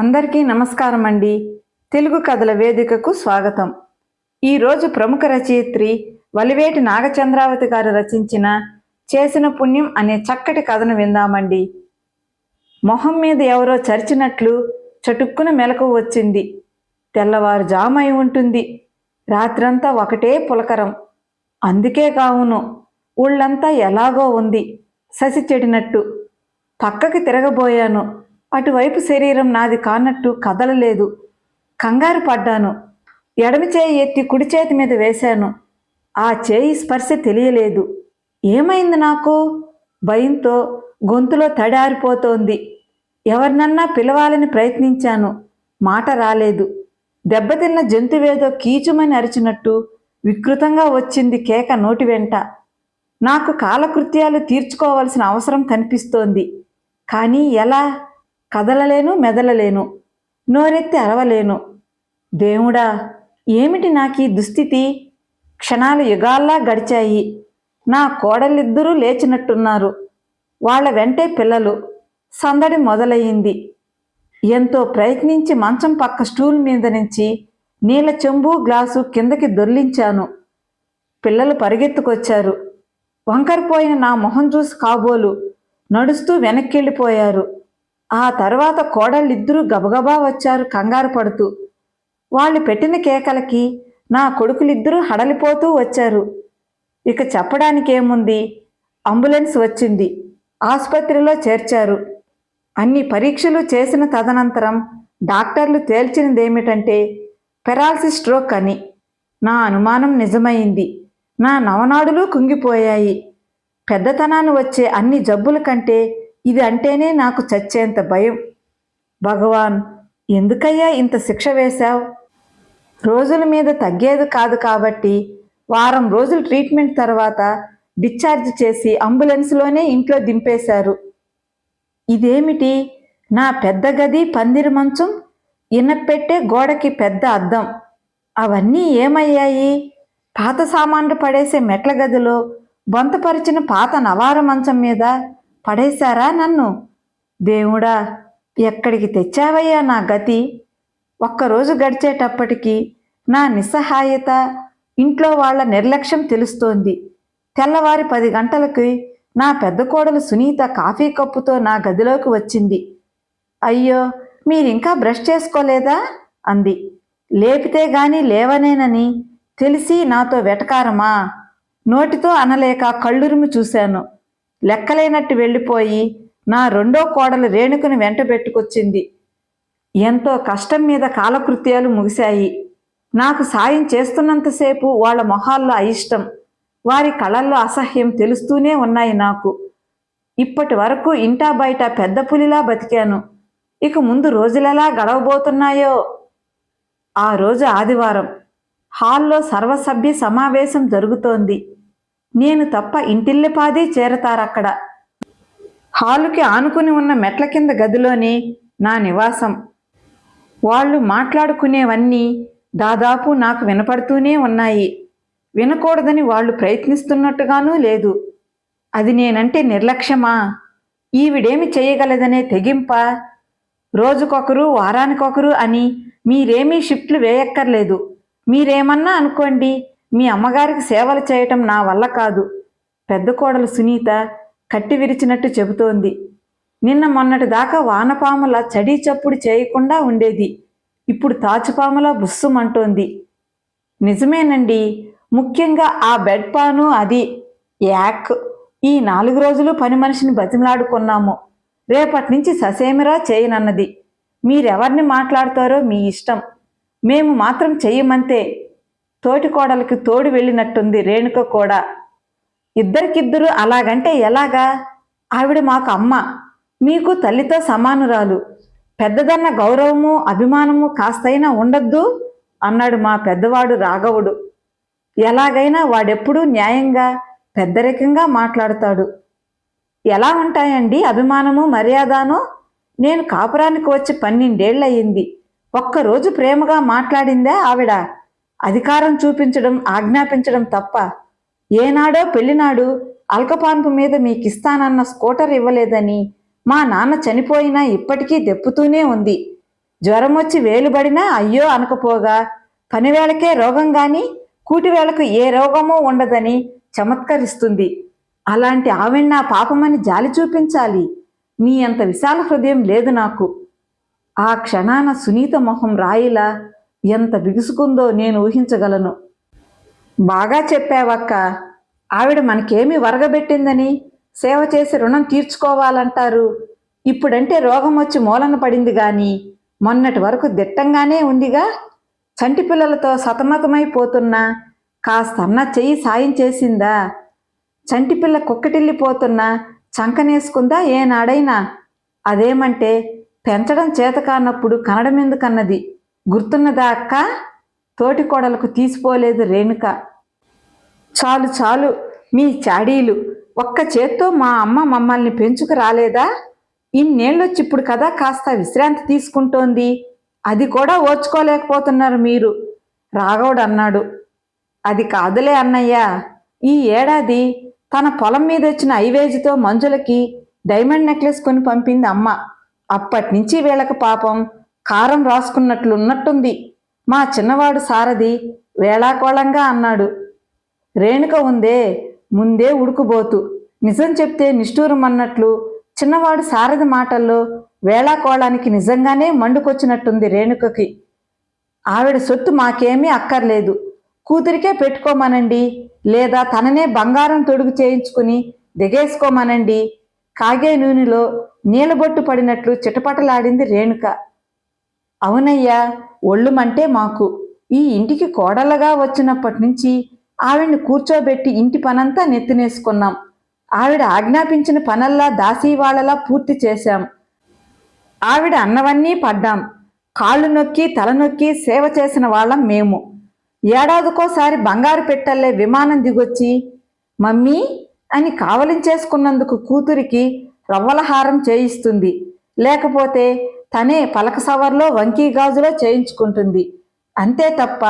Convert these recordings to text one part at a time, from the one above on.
అందరికీ నమస్కారం అండి. తెలుగు కథల వేదికకు స్వాగతం. ఈరోజు ప్రముఖ రచయిత్రి వలివేటి నాగచంద్రావతి గారు రచించిన చేసిన పుణ్యం అనే చక్కటి కథను విందామండి. మొహం మీద ఎవరో చరిచినట్లు చటుక్కున మెలకువ వచ్చింది. తెల్లవారుజాము అయి ఉంటుంది. రాత్రంతా ఒకటే పులకరం. అందుకే కావును ఊళ్ళంతా ఎలాగో ఉంది, ససి చెడినట్టు. పక్కకి తిరగబోయాను. అటువైపు శరీరం నాది కానట్టు కదలలేదు. కంగారు పడ్డాను. ఎడమ చేయి ఎత్తి కుడి చేతి మీద వేశాను. ఆ చేయి స్పర్శ తెలియలేదు. ఏమైంది నాకు? భయంతో గొంతులో తడారిపోతోంది. ఎవరినన్నా పిలవాలని ప్రయత్నించాను. మాట రాలేదు. దెబ్బతిన్న జంతువేదో కీచుమని అరిచినట్టు వికృతంగా వచ్చింది కేక నోటి వెంట. నాకు కాలకృత్యాలు తీర్చుకోవలసిన అవసరం కనిపిస్తోంది. కానీ ఎలా? కదలలేను, మెదలలేను, నోరెత్తి అరవలేను. దేవుడా, ఏమిటి నాకీ దుస్థితి? క్షణాలు యుగాల్లా గడిచాయి. నా కోడలిద్దరూ లేచినట్టున్నారు. వాళ్ళ వెంటే పిల్లలు. సందడి మొదలయ్యింది. ఎంతో ప్రయత్నించి మంచం పక్క స్టూల్ మీద నుంచి నీళ్ళ చెంబు గ్లాసు కిందకి దొర్లించాను. పిల్లలు పరిగెత్తుకొచ్చారు. వంకరపోయిన నా మొహం చూసి కాబోలు నడుస్తూ వెనక్కెళ్ళిపోయారు. ఆ తర్వాత కోడళ్ళిద్దరూ గబగబా వచ్చారు కంగారు పడుతూ. వాళ్ళు పెట్టిన కేకలకి నా కొడుకులిద్దరూ హడలిపోతూ వచ్చారు. ఇక చెప్పడానికేముంది? అంబులెన్స్ వచ్చింది. ఆసుపత్రిలో చేర్చారు. అన్ని పరీక్షలు చేసిన తదనంతరం డాక్టర్లు తేల్చినదేమిటంటే పెరాలసిస్ స్ట్రోక్ అని. నా అనుమానం నిజమైంది. నా నవనాడులు కుంగిపోయాయి. పెద్దతనాన్ని వచ్చే అన్ని జబ్బుల కంటే ఇది అంటేనే నాకు చచ్చేంత భయం. భగవాన్, ఎందుకయ్యా ఇంత శిక్ష వేశావు? రోజుల మీద తగ్గేది కాదు కాబట్టి వారం రోజులు ట్రీట్మెంట్ తర్వాత డిశ్చార్జ్ చేసి అంబులెన్స్లోనే ఇంట్లో దింపేశారు. ఇదేమిటి? నా పెద్ద గది, పందిరి మంచం, ఇనపెట్టే గోడకి పెద్ద అద్దం అవన్నీ ఏమయ్యాయి? పాత సామాన్లు పడేసే మెట్ల గదిలో బొంతపరిచిన పాత నవార మంచం మీద పడేశారా నన్ను? దేవుడా, ఎక్కడికి తెచ్చావయ్యా నా గతి? ఒక్కరోజు గడిచేటప్పటికి నా నిస్సహాయత, ఇంట్లో వాళ్ల నిర్లక్ష్యం తెలుస్తోంది. తెల్లవారి 10 గంటలకి నా పెద్ద కోడలు సునీత కాఫీ కప్పుతో నా గదిలోకి వచ్చింది. అయ్యో, మీరింకా బ్రష్ చేసుకోలేదా అంది. లేపితే గాని లేవనేనని తెలిసి నాతో వెటకారమా? నోటితో అనలేక కళ్ళురుమి చూశాను. లెక్కలేనట్టు వెళ్ళిపోయి నా రెండో కోడలు రేణుకుని వెంట పెట్టుకొచ్చింది. ఎంతో కష్టం మీద కాలకృత్యాలు ముగిశాయి. నాకు సాయం చేస్తున్నంతసేపు వాళ్ళ మొహాల్లో అయిష్టం, వారి కళల్లో అసహ్యం తెలుస్తూనే ఉన్నాయి నాకు. ఇప్పటి వరకు ఇంటా బయట పెద్ద పులిలా బతికాను. ఇక ముందు రోజులెలా గడవబోతున్నాయో. ఆ రోజు ఆదివారం. హాల్లో సర్వసభ్య సమావేశం జరుగుతోంది. నేను తప్ప ఇంటిల్లిపాది చేరతారక్కడ. హాలుకి ఆనుకుని ఉన్న మెట్ల కింద గదిలోనే నా నివాసం. వాళ్ళు మాట్లాడుకునేవన్నీ దాదాపు నాకు వినపడుతూనే ఉన్నాయి. వినకూడదని వాళ్ళు ప్రయత్నిస్తున్నట్టుగానూ లేదు. అది నేనంటే నిర్లక్ష్యమా? ఈవిడేమి చేయగలదనే తెగింప? రోజుకొకరు, వారానికొకరు అని మీరేమీ షిఫ్ట్లు వేయక్కర్లేదు. మీరేమన్నా అనుకోండి, మీ అమ్మగారికి సేవలు చేయటం నా వల్ల కాదు. పెద్ద కోడలు సునీత కట్టి విరిచినట్టు చెబుతోంది. నిన్న మొన్నటి దాకా వానపాముల చడీ చప్పుడు చేయకుండా ఉండేది. ఇప్పుడు తాచుపాములా బుస్సుమంటోంది. నిజమేనండి. ముఖ్యంగా ఆ బెడ్ పాను అది. యాక్! ఈ 4 రోజులు పని మనిషిని బతిమలాడుకున్నాము. రేపటి నుంచి ససేమిరా చేయనన్నది. మీరెవర్ని మాట్లాడతారో మీ ఇష్టం. మేము మాత్రం చెయ్యమంతే. తోటి కోడలికి తోడు వెళ్ళినట్టుంది రేణుక కూడా. ఇద్దరికిద్దరు అలాగంటే ఎలాగా? ఆవిడ మాకు అమ్మ, మీకు తల్లితో సమానురాలు. పెద్దదన్న గౌరవము, అభిమానము కాస్తైనా ఉండద్దు అన్నాడు మా పెద్దవాడు రాఘవుడు. ఎలాగైనా వాడెప్పుడూ న్యాయంగా, పెద్దరికంగా మాట్లాడతాడు. ఎలా ఉంటాయండి అభిమానము, మర్యాదనో? నేను కాపురానికి వచ్చి 12 ఏళ్ళయింది. ఒక్కరోజు ప్రేమగా మాట్లాడిందా ఆవిడ? అధికారం చూపించడం, ఆజ్ఞాపించడం తప్ప. ఏనాడో పెళ్లినాడు అల్కపాన్పు మీద మీకిస్తానన్న స్కూటర్ ఇవ్వలేదని మా నాన్న చనిపోయినా ఇప్పటికీ దెప్పుతూనే ఉంది. జ్వరం వచ్చి వేలుబడినా అయ్యో అనకపోగా పనివేళకే రోగం గాని కూటివేళకు ఏ రోగమూ ఉండదని చమత్కరిస్తుంది. అలాంటి ఆవిడ నా పాపమని జాలి చూపించాలి. మీ అంత విశాల హృదయం లేదు నాకు. ఆ క్షణాన సునీత మొహం రాయిలా ఎంత బిగుసుకుందో నేను ఊహించగలను. బాగా చెప్పావక్క. ఆవిడ మనకేమి వరగబెట్టిందని సేవ చేసి రుణం తీర్చుకోవాలంటారు. ఇప్పుడంటే రోగం వచ్చి మూలన పడింది గాని మొన్నటి వరకు దిట్టంగానే ఉందిగా. చంటి పిల్లలతో సతమతమైపోతున్నా కాస్త అన్న చెయ్యి సాయం చేసిందా? చంటిపిల్ల కుక్కటిల్లిపోతున్నా చంకనేసుకుందా ఏనాడైనా? అదేమంటే పెంచడం చేతకానప్పుడు కనడం ఎందుకన్నది గుర్తున్నదా అక్క? తోటికోడలకు తీసిపోలేదు రేణుక. చాలు చాలు మీ చాడీలు. ఒక్క చేత్తో మా అమ్మ మమ్మల్ని పెంచుకు రాలేదా? ఇన్నేళ్ళొచ్చిప్పుడు కదా కాస్త విశ్రాంతి తీసుకుంటోంది. అది కూడా ఓర్చుకోలేకపోతున్నారు మీరు, రాఘవుడు అన్నాడు. అది కాదులే అన్నయ్య. ఈ ఏడాది తన పొలం మీద వచ్చిన ఐవేజితో మంజులకి డైమండ్ నెక్లెస్ కొని పంపింది అమ్మ. అప్పటినుంచి వీళ్ళకి పాపం కారం రాసుకున్నట్లున్నట్టుంది. మా చిన్నవాడు సారథి వేళాకోళంగా అన్నాడు. రేణుక ఉందే ముందే ఉడుకుబోతు. నిజం చెప్తే నిష్ఠూరమన్నట్లు చిన్నవాడు సారథి మాటల్లో వేళాకోళానికి నిజంగానే మండుకొచ్చినట్టుంది రేణుకకి. ఆవిడ సొత్తు మాకేమీ అక్కర్లేదు. కూతురికే పెట్టుకోమనండి, లేదా తననే బంగారం తొడుగు చేయించుకుని దిగేసుకోమనండి. కాగే నూనెలో నీళ్ళబొట్టు పడినట్లు చిటపటలాడింది రేణుక. అవునయ్యా, ఒళ్ళుమంటే మాకు. ఈ ఇంటికి కోడళ్ళగా వచ్చినప్పటి నుంచి ఆవిడ్ని కూర్చోబెట్టి ఇంటి పనంతా నెత్తినేసుకున్నాం. ఆవిడ ఆజ్ఞాపించిన పనల్లా దాసీవాళ్లలా పూర్తి చేశాం. ఆవిడ అన్నవన్నీ పడ్డాం. కాళ్ళు నొక్కి తల నొక్కి సేవ చేసిన వాళ్ళం మేము. ఏడాదికోసారి బంగారు పెట్టల్లే విమానం దిగొచ్చి మమ్మీ అని కావలించేసుకున్నందుకు కూతురికి రవ్వలహారం చేయిస్తుంది. లేకపోతే తనే పలక సవర్లో వంకీ గాజులో చేయించుకుంటుంది. అంతే తప్ప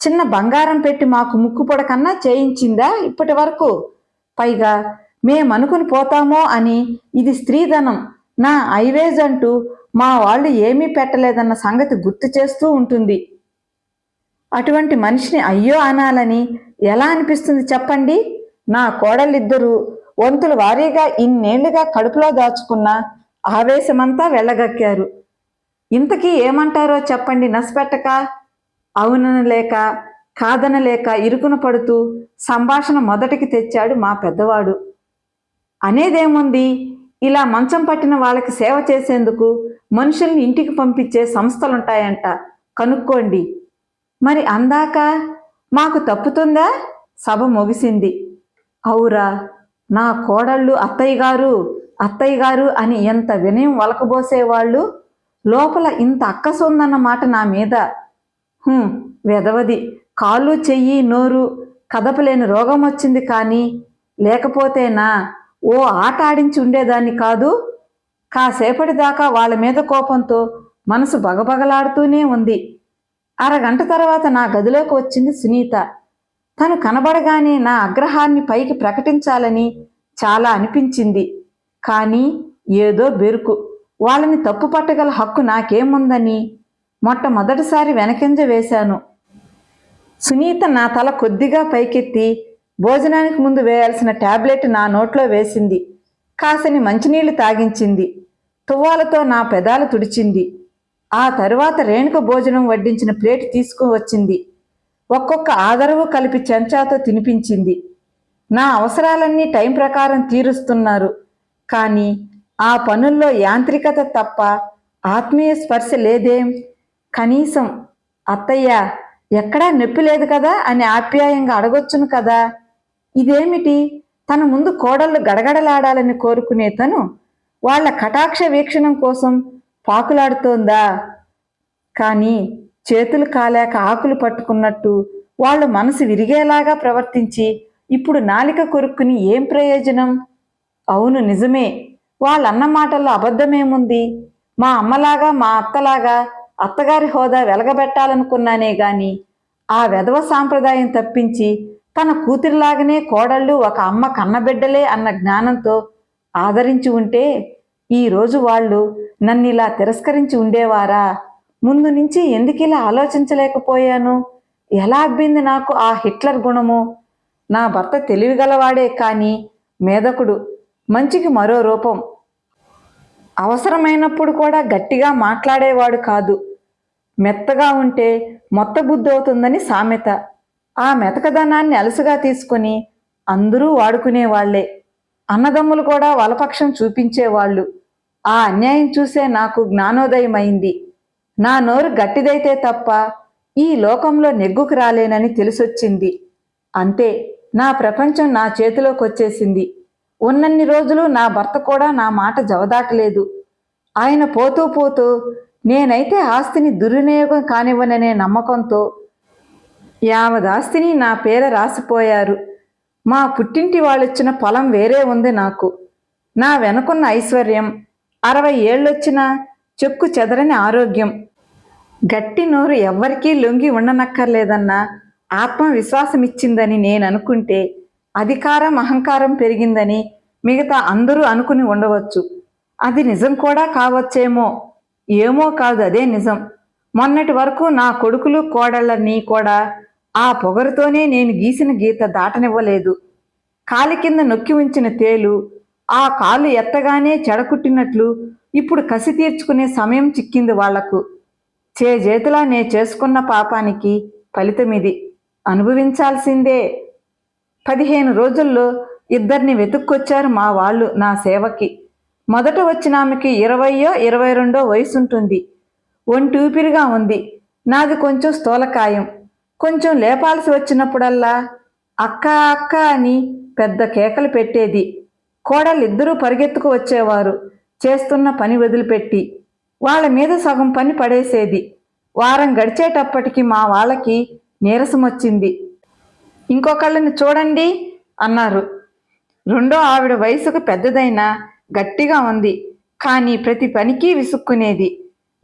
చిన్న బంగారం పెట్టి మాకు ముక్కుపొడకన్నా చేయించిందా ఇప్పటి వరకు? పైగా మేమనుకుని పోతామో అని ఇది స్త్రీధనం, నా ఐవేజ్ అంటూ మా వాళ్ళు ఏమీ పెట్టలేదన్న సంగతి గుర్తు చేస్తూ ఉంటుంది. అటువంటి మనిషిని అయ్యో అనాలని ఎలా అనిపిస్తుంది చెప్పండి? నా కోడలిద్దరూ వంతుల వారీగా ఇన్నేళ్లుగా కడుపులో దాచుకున్న ఆవేశమంతా వెళ్ళగక్కారు. ఇంతకీ ఏమంటారో చెప్పండి నసపెట్టక. అవుననలేక కాదనలేక ఇరుకున పడుతూ సంభాషణ మొదటికి తెచ్చాడు మా పెద్దవాడు. అనేదేముంది, ఇలా మంచం పట్టిన వాళ్ళకి సేవ చేసేందుకు మనుషుల్ని ఇంటికి పంపించే సంస్థలుంటాయంట, కనుక్కోండి. మరి అందాక మాకు తప్పుతుందా? సభ ముగిసింది. అవురా, నా కోడళ్ళు అత్తయ్య గారు అని ఎంత వినయం వలకబోసేవాళ్ళు, లోపల ఇంత అక్కసుందన్న మాట నా మీద. వెదవది, కాళ్ళు చెయ్యి నోరు కదపలేని రోగం వచ్చింది కానీ లేకపోతేనా ఓ ఆట ఆడించి ఉండేదాన్ని కాదు. కాసేపటి దాకా వాళ్ళ మీద కోపంతో మనసు బగబగలాడుతూనే ఉంది. అరగంట తర్వాత నా గదిలోకి వచ్చింది సునీత. తను కనబడగానే నా ఆగ్రహాన్ని పైకి ప్రకటించాలని చాలా అనిపించింది. కానీ ఏదో బెరుకు, వాళ్ళని తప్పు పట్టగల హక్కు నాకేముందని మొట్టమొదటిసారి వెనకంజ వేశాను. సునీత నా తల కొద్దిగా పైకెత్తి భోజనానికి ముందు వేయాల్సిన టాబ్లెట్ నా నోట్లో వేసింది. కాసని మంచినీళ్లు తాగించింది. తువ్వాలతో నా పెదాలు తుడిచింది. ఆ తరువాత రేణుక భోజనం వడ్డించిన ప్లేట్ తీసుకువచ్చింది. ఒక్కొక్క ఆదరవు కలిపి చెంచాతో తినిపించింది. నా అవసరాలన్నీ టైం ప్రకారం తీరుస్తున్నారు, కానీ ఆ పనుల్లో యాంత్రికత తప్ప ఆత్మీయ స్పర్శ లేదేం? కనీసం అత్తయ్య ఎక్కడా నొప్పి లేదు కదా అని ఆప్యాయంగా అడగొచ్చును కదా. ఇదేమిటి, తన ముందు కోడళ్ళు గడగడలాడాలని కోరుకునే తను వాళ్ల కటాక్ష వీక్షణం కోసం పాకులాడుతోందా? కానీ చేతులు కాలేక ఆకులు పట్టుకున్నట్టు వాళ్ళు మనసు విరిగేలాగా ప్రవర్తించి ఇప్పుడు నాలిక కొరుక్కుని ఏం ప్రయోజనం? అవును, నిజమే, వాళ్ళన్న మాటల్లో అబద్ధమేముంది? మా అమ్మలాగా మా అత్తలాగా అత్తగారి హోదా వెలగబెట్టాలనుకున్నానే గాని ఆ వెధవ సాంప్రదాయం తప్పించి తన కూతురిలాగనే కోడళ్ళు ఒక అమ్మ కన్నబిడ్డలే అన్న జ్ఞానంతో ఆదరించి ఉంటే ఈరోజు వాళ్ళు నన్నిలా తిరస్కరించి ఉండేవారా? ముందు నుంచి ఎందుకు ఇలా ఆలోచించలేకపోయాను? ఎలా అబ్బింది నాకు ఆ హిట్లర్ గుణము? నా భర్త తెలివిగలవాడే కానీ మేధకుడు, మంచికి మరో రూపం. అవసరమైనప్పుడు కూడా గట్టిగా మాట్లాడేవాడు కాదు. మెత్తగా ఉంటే మొత్త బుద్ధి అవుతుందని సామెత. ఆ మెతకదనాన్ని అలసుగా తీసుకుని అందరూ వాడుకునేవాళ్లే. అన్నదమ్ములు కూడా వలపక్షం చూపించేవాళ్ళు. ఆ అన్యాయం చూసే నాకు జ్ఞానోదయమైంది. నా నోరు గట్టిదైతే తప్ప ఈ లోకంలో నెగ్గుకు రాలేనని తెలిసొచ్చింది. అంతే, నా ప్రపంచం నా చేతిలోకి వచ్చేసింది. ఉన్నన్ని రోజులు నా భర్త కూడా నా మాట జవదాటలేదు. ఆయన పోతూ పోతూ నేనైతే ఆస్తిని దుర్వినియోగం కానివ్వననే నమ్మకంతో యావదాస్తిని నా పేర రాసిపోయారు. మా పుట్టింటి వాళ్ళిచ్చిన పొలం వేరే ఉంది నాకు. నా వెనుకున్న ఐశ్వర్యం, 60 ఏళ్ళొచ్చినా చెక్కు చెదరని ఆరోగ్యం, గట్టి నోరు ఎవ్వరికీ లొంగి ఉండనక్కర్లేదన్న ఆత్మవిశ్వాసమిచ్చిందని నేననుకుంటే అధికారం అహంకారం పెరిగిందని మిగతా అందరూ అనుకుని ఉండవచ్చు. అది నిజం కూడా కావచ్చేమో. ఏమో కాదు, అదే నిజం. మొన్నటి వరకు నా కొడుకులు కోడళ్ళని కూడా ఆ పొగరుతోనే నేను గీసిన గీత దాటనివ్వలేదు. కాలి కింద నొక్కి ఉంచిన తేలు ఆ కాలు ఎత్తగానే చెడకుట్టినట్లు ఇప్పుడు కసి తీర్చుకునే సమయం చిక్కింది వాళ్లకు. చేజేతులా నే చేసుకున్న పాపానికి ఫలితమిది. అనుభవించాల్సిందే. 15 రోజుల్లో 2 వెతుక్కొచ్చారు మా వాళ్ళు నా సేవకి. మొదట వచ్చిన ఆమెకి 20 22 వయసుంటుంది. ఒంటి ఊపిరిగా ఉంది. నాది కొంచెం స్థూలకాయం. కొంచెం లేపాల్సి వచ్చినప్పుడల్లా అక్క అక్క అని పెద్ద కేకలు పెట్టేది. కోడలిద్దరూ పరిగెత్తుకు వచ్చేవారు, చేస్తున్న పని వదిలిపెట్టి. వాళ్ళ మీద సగం పని పడేసేది. వారం గడిచేటప్పటికి మా వాళ్ళకి నీరసమొచ్చింది. ఇంకొకళ్ళని చూడండి అన్నారు. రెండో ఆవిడ వయసుకు పెద్దదైనా గట్టిగా ఉంది, కానీ ప్రతి పనికి విసుక్కునేది.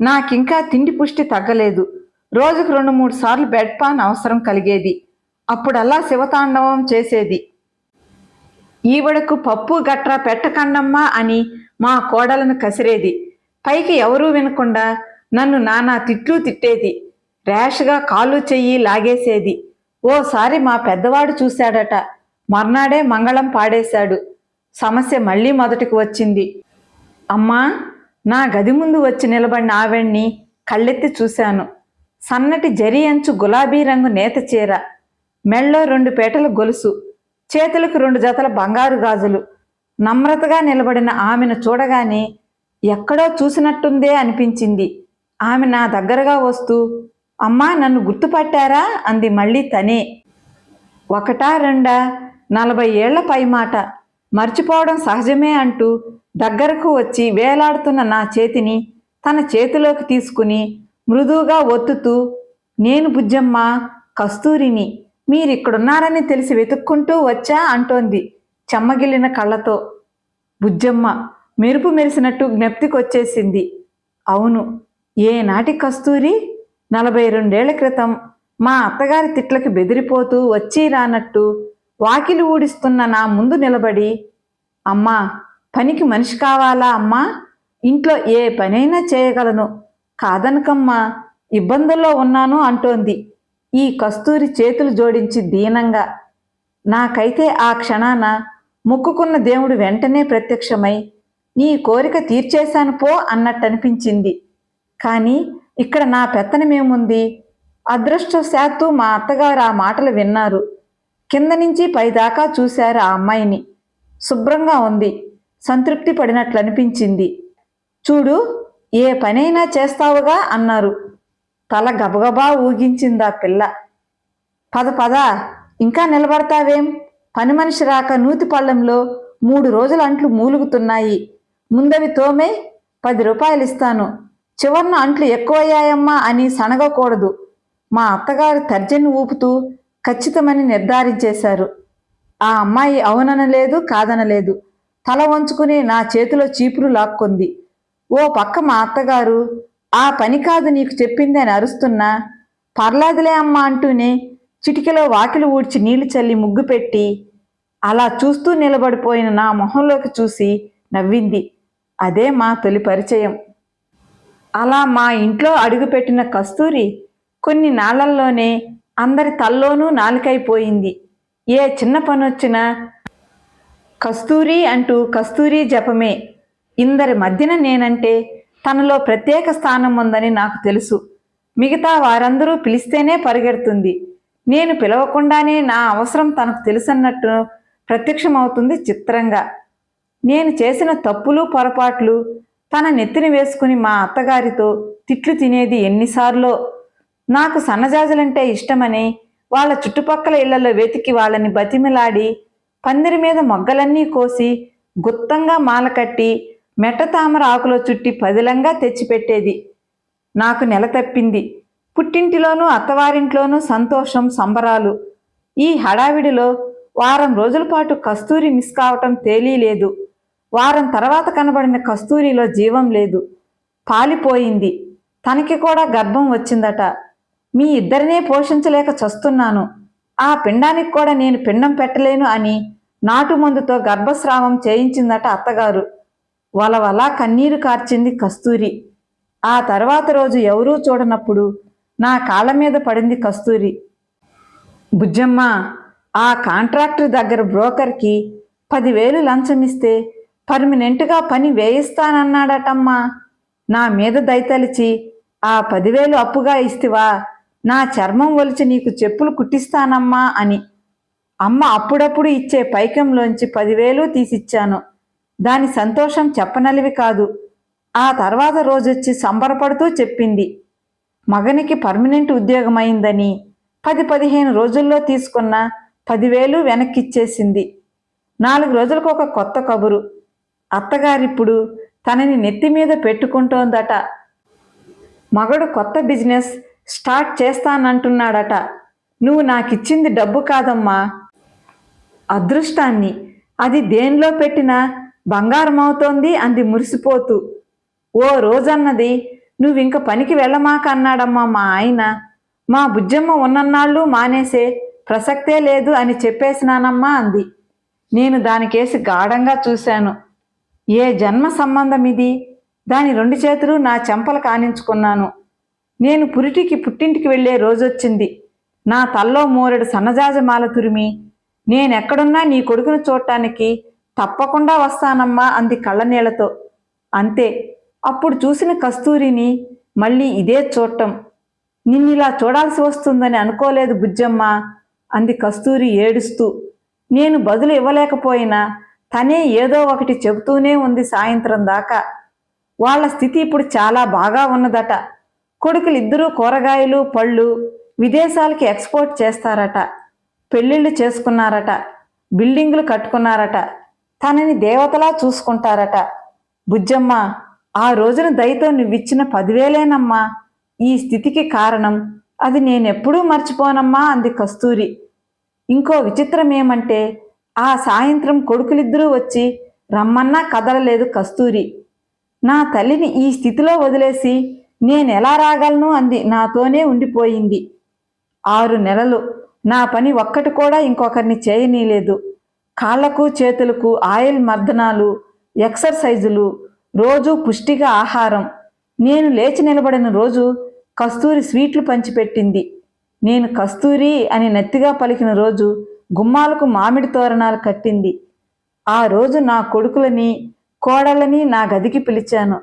నాకింకా తిండి పుష్టి తగ్గలేదు. రోజుకు 2-3 సార్లు బెడ్ పాన్ అవసరం కలిగేది. అప్పుడల్లా శివతాండవం చేసేది. ఈవిడకు పప్పు గట్రా పెట్టకండమ్మా అని మా కోడలను కసిరేది. పైకి ఎవరూ వినకుండా నన్ను నానా తిట్లు తిట్టేది. ర్యాష్గా కాలు చెయ్యి లాగేసేది. ఓసారి మా పెద్దవాడు చూశాడట. మర్నాడే మంగళం పాడేశాడు. సమస్య మళ్ళీ మొదటికి వచ్చింది. అమ్మా, నా గది ముందు వచ్చి నిలబడిన ఆవిడ్ని కళ్ళెత్తి చూశాను. సన్నటి జరి అంచు గులాబీ రంగు నేత చీర, మెళ్ళో 2 పేటల గొలుసు, చేతులకు 2 జతల బంగారు గాజులు. నమ్రతగా నిలబడిన ఆమెను చూడగానే ఎక్కడో చూసినట్టుందే అనిపించింది. ఆమె నా దగ్గరగా వస్తూ, అమ్మా నన్ను గుర్తుపట్టారా అంది మళ్ళీ తనే. 1 2 40 ఏళ్ల పైమాట. మర్చిపోవడం సహజమే అంటూ దగ్గరకు వచ్చి వేలాడుతున్న నా చేతిని తన చేతిలోకి తీసుకుని మృదువుగా ఒత్తుతూ, నేను బుజ్జమ్మ, కస్తూరిని. మీరిక్కడున్నారని తెలిసి వెతుక్కుంటూ వచ్చా అంటోంది చెమ్మగిల్లిన కళ్ళతో. బుజ్జమ్మ మెరుపు మెరిసినట్టు జ్ఞప్తికొచ్చేసింది. అవును, ఏనాటి కస్తూరి? 42 ఏళ్ల క్రితం మా అత్తగారి తిట్లకి బెదిరిపోతూ వచ్చి రానట్టు వాకిలి ఊడిస్తున్న నా ముందు నిలబడి, అమ్మా, పనికి మనిషి కావాలా అమ్మా? ఇంట్లో ఏ పనైనా చేయగలను, కాదనకమ్మా, ఇబ్బందుల్లో ఉన్నాను అంటోంది ఈ కస్తూరి చేతులు జోడించి దీనంగా. నాకైతే ఆ క్షణాన మొక్కుకున్న దేవుడు వెంటనే ప్రత్యక్షమై నీ కోరిక తీర్చేశాను పో అన్నట్టనిపించింది. కానీ ఇక్కడ నా పెత్తనమేముంది? అదృష్టవశాత్తు మా అత్తగారు ఆ మాటలు విన్నారు. కింద నుంచి పైదాకా చూశారు ఆ అమ్మాయిని. శుభ్రంగా ఉంది. సంతృప్తి పడినట్లనిపించింది. చూడు, ఏ పనైనా చేస్తావుగా అన్నారు. తల గబగబా ఊగించిందా పిల్ల. పద పద, ఇంకా నిలబడతావేం? పని మనిషి రాక నూతి పళ్ళెంలో 3 రోజుల అంట్లు మూలుగుతున్నాయి. ముందవి తోమే, 10 రూపాయలు ఇస్తాను. చివర్న అంట్లు ఎక్కువయ్యాయమ్మా అని సనగకూడదు. మా అత్తగారు తర్జని ఊపుతూ ఖచ్చితమని నిర్ధారించేశారు. ఆ అమ్మాయి అవుననలేదు, కాదనలేదు. తల వంచుకుని నా చేతిలో చీపురు లాక్కుంది. ఓ పక్క మా అత్తగారు ఆ పని కాదు నీకు చెప్పింది అని అరుస్తున్నా, పర్లాదులే అమ్మా అంటూనే చిటికెలో వాకిలి ఊడ్చి నీళ్లు చల్లి ముగ్గు పెట్టి అలా చూస్తూ నిలబడిపోయిన నా మొహంలోకి చూసి నవ్వింది. అదే మా తొలి పరిచయం. అలా మా ఇంట్లో అడుగుపెట్టిన కస్తూరి కొన్ని నాళ్లల్లోనే అందరి తల్లోనూ నాలుకైపోయింది. ఏ చిన్న పనొచ్చినా కస్తూరి అంటూ కస్తూరి జపమే. ఇందరి మధ్యన నేనంటే తనలో ప్రత్యేక స్థానం ఉందని నాకు తెలుసు. మిగతా వారందరూ పిలిస్తేనే పరిగెడుతుంది. నేను పిలవకుండానే నా అవసరం తనకు తెలుసన్నట్టు ప్రత్యక్షమవుతుంది చిత్రంగా. నేను చేసిన తప్పులు పొరపాట్లు తన నెత్తిన వేసుకుని మా అత్తగారితో తిట్లు తినేది ఎన్నిసార్లో. నాకు సన్నజాజులంటే ఇష్టమని వాళ్ళ చుట్టుపక్కల ఇళ్లలో వెతికి వాళ్ళని బతిమిలాడి పందిరి మీద మొగ్గలన్నీ కోసి గుత్తంగా మాల కట్టి మెట్ట తామర ఆకులో చుట్టి పదిలంగా తెచ్చిపెట్టేది. నాకు నెల తప్పింది. పుట్టింటిలోనూ అత్తవారింట్లోనూ సంతోషం సంబరాలు. ఈ హడావిడిలో వారం రోజుల పాటు కస్తూరి మిస్ కావటం తేలీలేదు. వారం తర్వాత కనబడిన కస్తూరిలో జీవం లేదు. పాలిపోయింది. తనకి కూడా గర్భం వచ్చిందట. మీ ఇద్దరినే పోషించలేక చస్తున్నాను. ఆ పిండానికి కూడా నేను పిండం పెట్టలేను అని నాటుమందుతో గర్భస్రావం చేయించిందట అత్తగారు. వలవలా కన్నీరు కార్చింది కస్తూరి. ఆ తర్వాత రోజు ఎవరూ చూడనప్పుడు నా కాళ్ళ మీద పడింది కస్తూరి. బుజ్జమ్మ, ఆ కాంట్రాక్టర్ దగ్గర బ్రోకర్కి 10,000 లంచమిస్తే పర్మనెంట్గా పని వేయిస్తానన్నాడటమ్మా. నా మీద దయతలిచి ఆ 10,000 అప్పుగా ఇస్తివా, నా చర్మం ఒలిచి నీకు చెప్పులు కుట్టిస్తానమ్మా అని. అమ్మ అప్పుడప్పుడు ఇచ్చే పైకంలోంచి 10,000 తీసిచ్చాను. దాని సంతోషం చెప్పనలివి కాదు. ఆ తర్వాత రోజొచ్చి సంబరపడుతూ చెప్పింది, మగనికి పర్మనెంట్ ఉద్యోగమైందని 10-15 రోజుల్లో తీసుకున్న 10,000 వెనక్కిచ్చేసింది. 4 రోజులకు ఒక కొత్త కబురు. అత్తగారిప్పుడు తనని నెత్తి మీద పెట్టుకుంటోందట. మగడు కొత్త బిజినెస్ స్టార్ట్ చేస్తానంటున్నాడట. నువ్వు నాకిచ్చింది డబ్బు కాదమ్మా, అదృష్టాన్ని. అది దేనిలో పెట్టినా బంగారమవుతోంది అంది మురిసిపోతూ. ఓ రోజన్నది, నువ్వింక పనికి వెళ్ళమాక అన్నాడమ్మా మా ఆయన. మా బుజ్జమ్మ ఉన్నన్నాళ్ళు మానేసే ప్రసక్తే లేదు అని చెప్పేసినానమ్మా అంది. నేను దానికేసి గాఢంగా చూశాను. ఏ జన్మ సంబంధం ఇది? దాని 2 చేతులు నా చెంపలు కానించుకున్నాను. నేను పుట్టింటికి వెళ్ళే రోజొచ్చింది. నా తల్లో మోరెడు సన్నజాజమాల తురిమి, నేనెక్కడున్నా నీ కొడుకును చూడటానికి తప్పకుండా వస్తానమ్మా అంది కళ్ళనీళ్లతో. అంతే. అప్పుడు చూసిన కస్తూరిని మళ్ళీ ఇదే చూడటం. నిన్నిలా చూడాల్సి వస్తుందని అనుకోలేదు బుజ్జమ్మ అంది కస్తూరి ఏడుస్తూ. నేను బదులు ఇవ్వలేకపోయినా తనే ఏదో ఒకటి చెబుతూనే ఉంది సాయంత్రం దాకా. వాళ్ల స్థితి ఇప్పుడు చాలా బాగా ఉన్నదట. కొడుకులిద్దరూ కూరగాయలు పళ్ళు విదేశాలకి ఎక్స్పోర్ట్ చేస్తారట. పెళ్ళిళ్ళు చేసుకున్నారట. బిల్డింగులు కట్టుకున్నారట. తనని దేవతలా చూసుకుంటారట. బుజ్జమ్మ, ఆ రోజున దయతో నువ్విచ్చిన 10,000 ఈ స్థితికి కారణం. అది నేనెప్పుడూ మర్చిపోనమ్మా అంది కస్తూరి. ఇంకో విచిత్రం ఏమంటే, ఆ సాయంత్రం కొడుకులిద్దరూ వచ్చి రమ్మన్నా కదలలేదు కస్తూరి. నా తల్లిని ఈ స్థితిలో వదిలేసి నేనెలా రాగలను అంది నాతోనే ఉండిపోయింది. 6 నెలలు నా పని ఒక్కటి కూడా ఇంకొకరిని చేయనీలేదు. కాళ్లకు చేతులకు ఆయిల్ మర్దనాలు, ఎక్సర్సైజులు, రోజు పుష్టిగా ఆహారం. నేను లేచి నిలబడిన రోజు కస్తూరి స్వీట్లు పంచిపెట్టింది. నేను కస్తూరి అని నెత్తిగా పలికిన రోజు గుమ్మాలకు మామిడి తోరణాలు కట్టింది. ఆ రోజు నా కొడుకులని కోడళ్ళని నా గదికి పిలిచాను.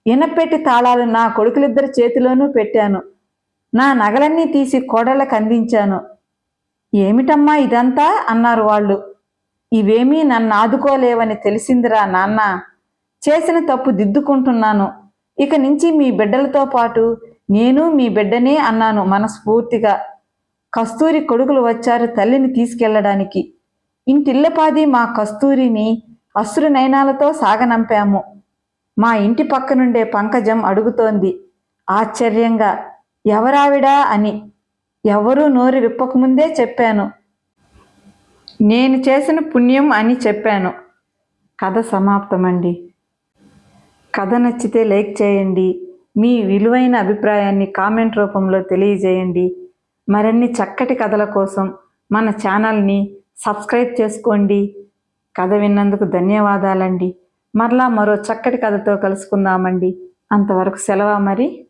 ఇనపెట్టి తాళాలు నా కొడుకులిద్దరి చేతిలోనూ పెట్టాను. నా నగలన్నీ తీసి కోడళ్ళకు అందించాను. ఏమిటమ్మా ఇదంతా అన్నారు వాళ్ళు. ఇవేమీ నన్ను ఆదుకోలేవని తెలిసిందిరా నాన్న. చేసిన తప్పు దిద్దుకుంటున్నాను. ఇక నుంచి మీ బిడ్డలతో పాటు నేను మీ బిడ్డనే అన్నాను మనస్ఫూర్తిగా. కస్తూరి కొడుకులు వచ్చారు తల్లిని తీసుకెళ్లడానికి. ఇంటిల్లపాది మా కస్తూరిని అశ్రు నయనాలతో సాగనంపాము. మా ఇంటి పక్కనుండే పంకజం అడుగుతోంది ఆశ్చర్యంగా, ఎవరావిడా అని. ఎవరూ నోరు విప్పకముందే చెప్పాను. నేను చేసిన పుణ్యం అని చెప్పాను. కథ సమాప్తమండి. కథ నచ్చితే లైక్ చేయండి. మీ విలువైన అభిప్రాయాన్ని కామెంట్ రూపంలో తెలియజేయండి. మరిన్ని చక్కటి కథల కోసం మన ఛానల్ని సబ్స్క్రైబ్ చేసుకోండి. కథ విన్నందుకు ధన్యవాదాలండి. మరలా మరో చక్కటి కథతో కలుసుకుందామండి. అంతవరకు సెలవా మరి.